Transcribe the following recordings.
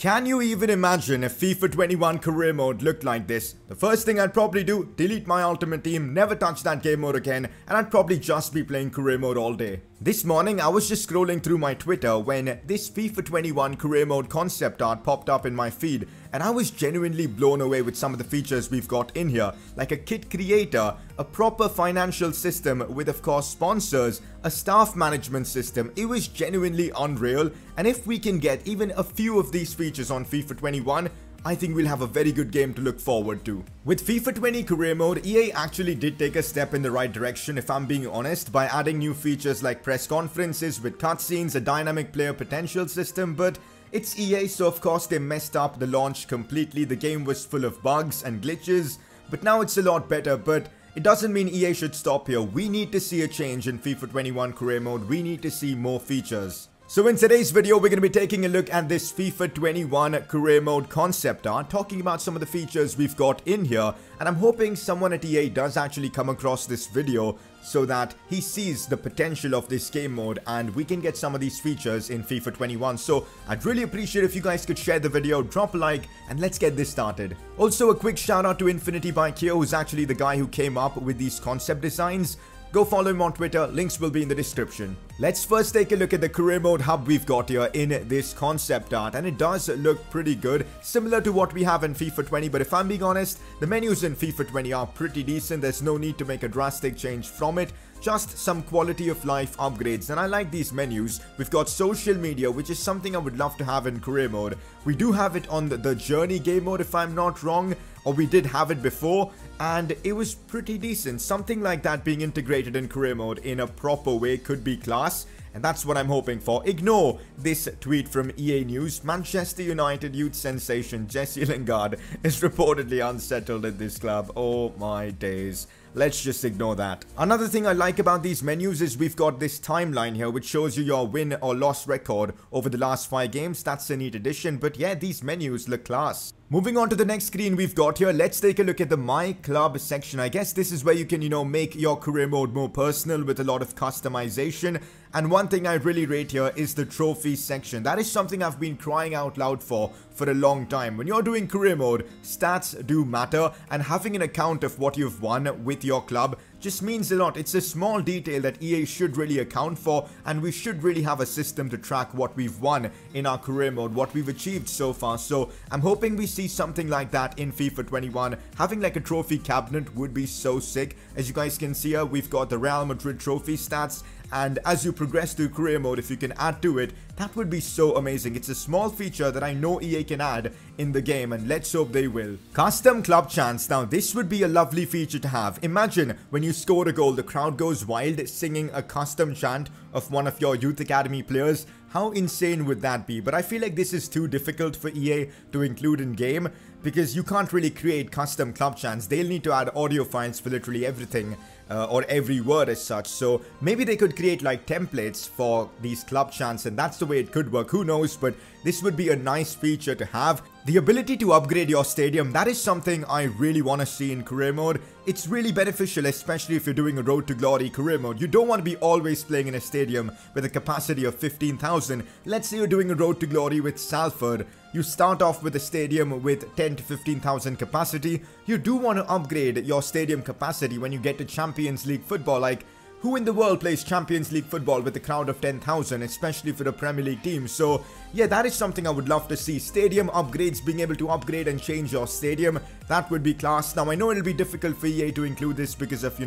Can you even imagine if FIFA 21 career mode looked like this? The first thing I'd probably do, delete my ultimate team, never touch that game mode again, and I'd probably just be playing career mode all day. This morning I was just scrolling through my Twitter when this FIFA 21 career mode concept art popped up in my feed, and I was genuinely blown away with some of the features we've got in here, like a kit creator, a proper financial system with of course sponsors, a staff management system. It was genuinely unreal, and if we can get even a few of these features on FIFA 21, I think we'll have a very good game to look forward to. With FIFA 20 career mode, EA actually did take a step in the right direction if I'm being honest, by adding new features like press conferences with cutscenes, a dynamic player potential system, but it's EA, so of course they messed up the launch completely. The game was full of bugs and glitches, but now it's a lot better. But it doesn't mean EA should stop here. We need to see a change in FIFA 21 career mode. We need to see more features. So in today's video, we're going to be taking a look at this FIFA 21 career mode concept art, talking about some of the features we've got in here, and I'm hoping someone at EA does actually come across this video so that he sees the potential of this game mode and we can get some of these features in FIFA 21. So I'd really appreciate if you guys could share the video, drop a like, and let's get this started. Also, a quick shout out to Infinity Bike here, who's actually the guy who came up with these concept designs. Go follow him on Twitter, links will be in the description. Let's first take a look at the career mode hub we've got here in this concept art, and it does look pretty good, similar to what we have in FIFA 20, but if I'm being honest, the menus in FIFA 20 are pretty decent. There's no need to make a drastic change from it, just some quality of life upgrades, and I like these menus. We've got social media, which is something I would love to have in career mode. We do have it on the journey game mode if I'm not wrong, or we did have it before, and it was pretty decent. Something like that being integrated in career mode in a proper way could be class, and that's what I'm hoping for. Ignore this tweet from EA News. Manchester United youth sensation Jesse Lingard is reportedly unsettled at this club. Oh my days. Let's just ignore that. Another thing I like about these menus is we've got this timeline here which shows you your win or loss record over the last 5 games. That's a neat addition, but yeah, these menus look class. Moving on to the next screen we've got here, let's take a look at the My Club section. I guess this is where you can, make your career mode more personal with a lot of customization. And one thing I really rate here is the trophy section. That is something I've been crying out loud for a long time. When you're doing career mode, stats do matter, and having an account of what you've won with your club just means a lot. It's a small detail that EA should really account for, and we should really have a system to track what we've won in our career mode, what we've achieved so far. So I'm hoping we see something like that in FIFA 21. Having like a trophy cabinet would be so sick. As you guys can see here, we've got the Real Madrid trophy stats, and as you progress through career mode, if you can add to it, that would be so amazing. It's a small feature that I know EA can add in the game, and let's hope they will. Custom club chants. Now this would be a lovely feature to have. Imagine when you score a goal, the crowd goes wild singing a custom chant of one of your youth academy players. How insane would that be? But I feel like this is too difficult for EA to include in game, because you can't really create custom club chants. They'll need to add audio files for literally everything, or every word as such. So maybe they could create like templates for these club chants, and that's the way it could work. Who knows? But this would be a nice feature to have. The ability to upgrade your stadium, that is something I really want to see in career mode. It's really beneficial, especially if you're doing a Road to Glory career mode. You don't want to be always playing in a stadium with a capacity of 15,000. Let's say you're doing a Road to Glory with Salford. You start off with a stadium with 10 to 15,000 capacity. You do want to upgrade your stadium capacity when you get to Champions League football. Like, who in the world plays Champions League football with a crowd of 10,000, especially for the Premier League team? So yeah, that is something I would love to see. Stadium upgrades, being able to upgrade and change your stadium, that would be class. Now I know it'll be difficult for EA to include this because of,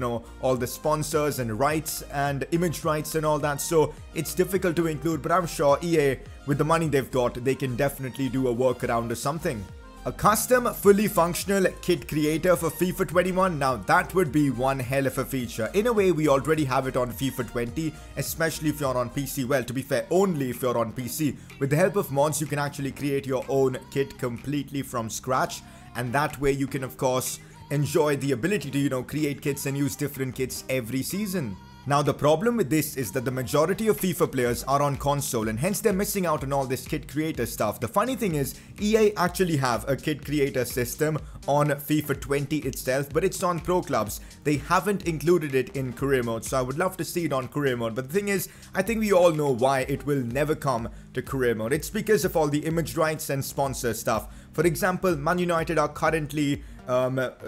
all the sponsors and rights and image rights and all that. So it's difficult to include, but I'm sure EA, with the money they've got, they can definitely do a workaround or something. A custom, fully functional kit creator for FIFA 21, now that would be one hell of a feature. In a way, we already have it on FIFA 20, especially if you're on PC. Well, to be fair, only if you're on PC. With the help of mods, you can actually create your own kit completely from scratch, and that way you can, of course, enjoy the ability to, create kits and use different kits every season. Now the problem with this is that the majority of FIFA players are on console and hence they're missing out on all this kit creator stuff. The funny thing is EA actually have a kit creator system on FIFA 20 itself, but it's on pro clubs. They haven't included it in career mode, so I would love to see it on career mode. But the thing is, I think we all know why it will never come to career mode. It's because of all the image rights and sponsor stuff. For example, Man United are currently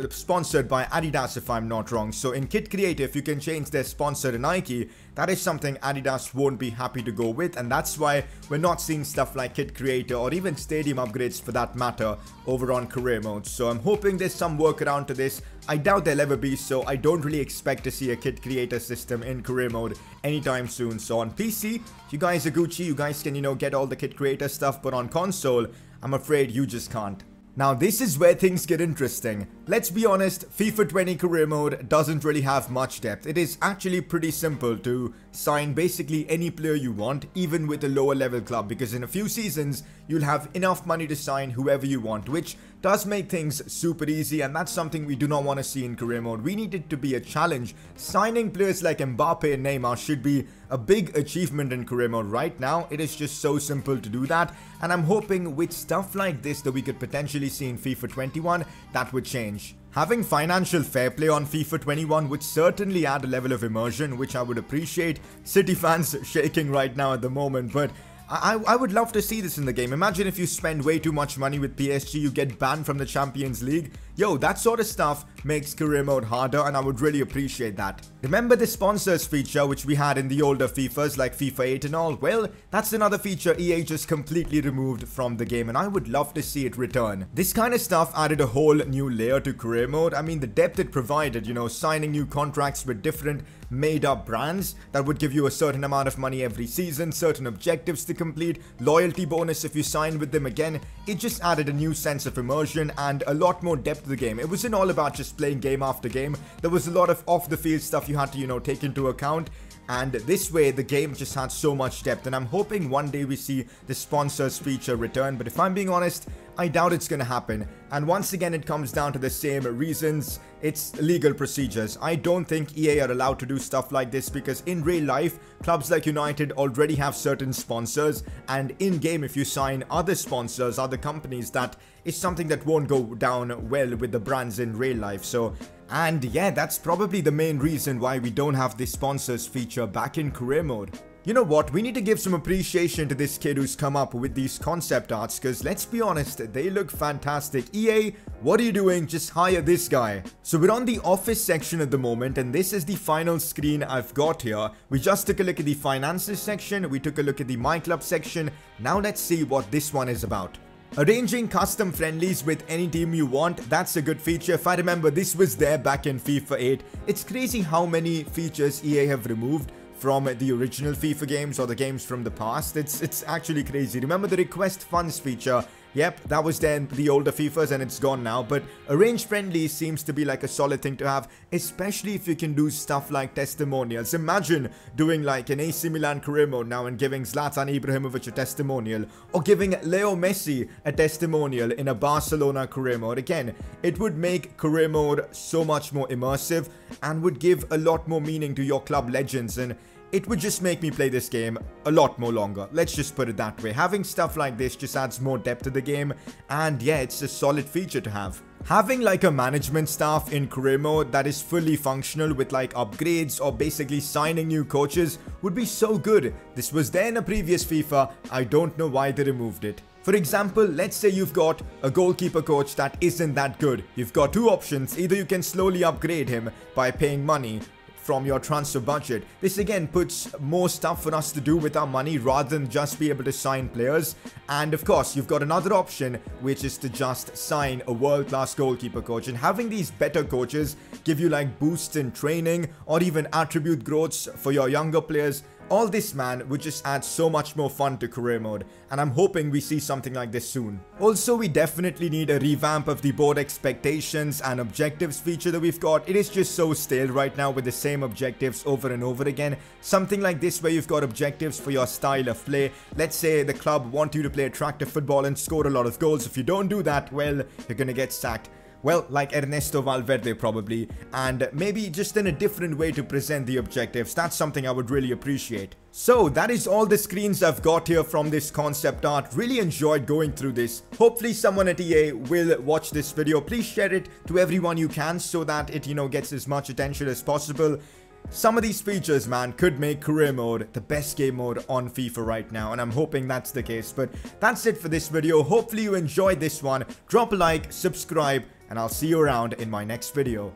sponsored by Adidas, if I'm not wrong. So in Kit Creator, if you can change their sponsor to Nike, that is something Adidas won't be happy to go with, and that's why we're not seeing stuff like Kit Creator or even stadium upgrades for that matter over on career mode. So I'm hoping there's some workaround to this. I doubt there'll ever be, so I don't really expect to see a Kit Creator system in career mode anytime soon. So on PC, you guys are Gucci, you guys can, get all the Kit Creator stuff, but on console, I'm afraid you just can't. Now this is where things get interesting. Let's be honest, FIFA 20 career mode doesn't really have much depth. It is actually pretty simple to sign basically any player you want, even with a lower level club, because in a few seasons you'll have enough money to sign whoever you want, which does make things super easy, and that's something we do not want to see in career mode. We need it to be a challenge. Signing players like Mbappe and Neymar should be a big achievement in career mode. Right now it is just so simple to do that, and I'm hoping with stuff like this that we could potentially see in FIFA 21 that would change. Having financial fair play on FIFA 21 would certainly add a level of immersion, which I would appreciate. City fans shaking right now at the moment, but I would love to see this in the game. Imagine if you spend way too much money with PSG, you get banned from the Champions League. Yo, that sort of stuff makes career mode harder, and I would really appreciate that. Remember the sponsors feature which we had in the older FIFAs like FIFA 8 and all? Well, that's another feature EA just completely removed from the game, and I would love to see it return. This kind of stuff added a whole new layer to career mode. I mean, the depth it provided, signing new contracts with different made-up brands that would give you a certain amount of money every season, certain objectives to complete, loyalty bonus if you sign with them again. It just added a new sense of immersion and a lot more depth to the game. It wasn't all about just playing game after game. There was a lot of off-the-field stuff you had to, take into account. And this way, the game just had so much depth, and I'm hoping one day we see the sponsors feature return, but if I'm being honest, I doubt it's gonna happen. And once again, it comes down to the same reasons. It's legal procedures. I don't think EA are allowed to do stuff like this because in real life, clubs like United already have certain sponsors, and in-game, if you sign other sponsors, other companies, that is something that won't go down well with the brands in real life. And yeah, that's probably the main reason why we don't have this sponsors feature back in career mode. You know what, we need to give some appreciation to this kid who's come up with these concept arts, because let's be honest, they look fantastic. EA, what are you doing? Just hire this guy. So we're on the office section at the moment, and this is the final screen I've got here. We just took a look at the finances section, we took a look at the My Club section. Now let's see what this one is about. Arranging custom friendlies with any team you want, that's a good feature. If I remember, this was there back in FIFA 8. It's crazy how many features EA have removed from the original FIFA games or the games from the past. It's actually crazy. Remember the request funds feature? Yep, that was then the older FIFAs and it's gone now, but arrange friendlies seems to be like a solid thing to have, especially if you can do stuff like testimonials. Imagine doing like an AC Milan career mode now and giving Zlatan Ibrahimovic a testimonial, or giving Leo Messi a testimonial in a Barcelona career mode. Again, it would make career mode so much more immersive and would give a lot more meaning to your club legends, and it would just make me play this game a lot more longer. Let's just put it that way. Having stuff like this just adds more depth to the game, and yeah, it's a solid feature to have. Having like a management staff in career mode that is fully functional with like upgrades or basically signing new coaches would be so good. This was there in a previous FIFA, I don't know why they removed it. For example, let's say you've got a goalkeeper coach that isn't that good. You've got two options. Either you can slowly upgrade him by paying money from your transfer budget. This again puts more stuff for us to do with our money rather than just be able to sign players. And of course, you've got another option, which is to just sign a world-class goalkeeper coach. And having these better coaches give you like boosts in training or even attribute growths for your younger players. All this, man, would just add so much more fun to career mode, and I'm hoping we see something like this soon. Also, we definitely need a revamp of the board expectations and objectives feature that we've got. It is just so stale right now with the same objectives over and over again. Something like this where you've got objectives for your style of play. Let's say the club want you to play attractive football and score a lot of goals. If you don't do that, well, you're gonna get sacked. well, like Ernesto Valverde probably, and maybe just in a different way to present the objectives. That's something I would really appreciate. So that is all the screens I've got here from this concept art. Really enjoyed going through this. Hopefully someone at EA will watch this video. Please share it to everyone you can so that it, gets as much attention as possible. Some of these features, man, could make career mode the best game mode on FIFA right now, and I'm hoping that's the case. But that's it for this video. Hopefully you enjoyed this one. Drop a like, subscribe, and I'll see you around in my next video.